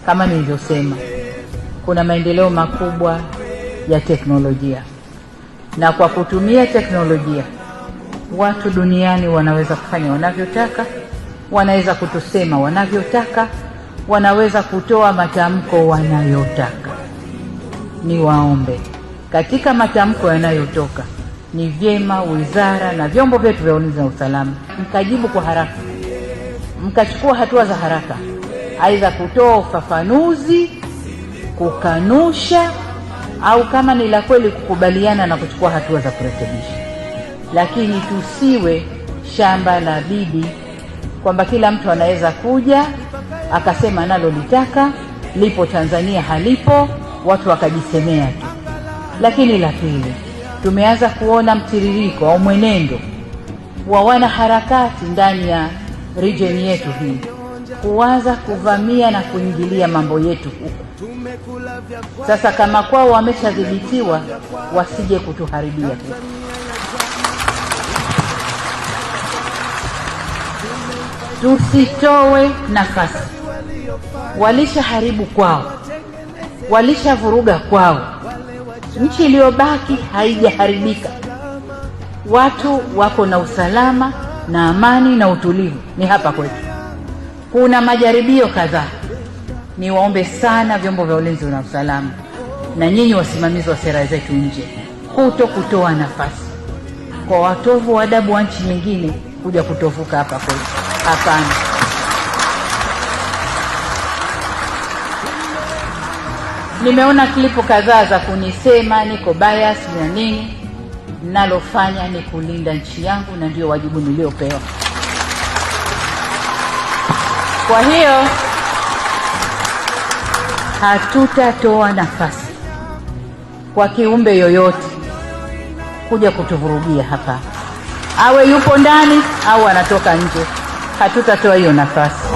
Kama nilivyosema, kuna maendeleo makubwa ya teknolojia, na kwa kutumia teknolojia watu duniani wanaweza kufanya wanavyotaka, wanaweza kutusema wanavyotaka, wanaweza kutoa matamko wanayotaka. Niwaombe, katika matamko yanayotoka, ni vyema wizara na vyombo vyetu vya ulinzi na usalama mkajibu kwa haraka, mkachukua hatua za haraka, aidha kutoa ufafanuzi, kukanusha, au kama ni la kweli kukubaliana na kuchukua hatua za kurekebisha. Lakini tusiwe shamba la bibi, kwamba kila mtu anaweza kuja akasema analolitaka, lipo Tanzania halipo, watu wakajisemea tu. Lakini la pili, tumeanza kuona mtiririko au mwenendo wa wanaharakati ndani ya region yetu hii kuanza kuvamia na kuingilia mambo yetu huko. Sasa kama kwao wameshadhibitiwa, wasije kutuharibia huko. Tusitoe nafasi. Walishaharibu kwao, walishavuruga kwao, nchi iliyobaki haijaharibika. Watu wako na usalama na amani na utulivu, ni hapa kwetu. Kuna majaribio kadhaa. Niwaombe sana vyombo vya ulinzi na usalama na nyinyi wasimamizi wa sera zetu nje, kutoa nafasi kwa watovu wa adabu wa nchi nyingine kuja kutovuka hapa kwetu. Hapana. Nimeona klipu kadhaa za kunisema niko bias na nini. Ninalofanya ni kulinda nchi yangu, na ndio wajibu niliopewa. Kwa hiyo hatutatoa nafasi kwa kiumbe yoyote kuja kutuvurugia hapa, awe yupo ndani au anatoka nje. Hatutatoa hiyo nafasi.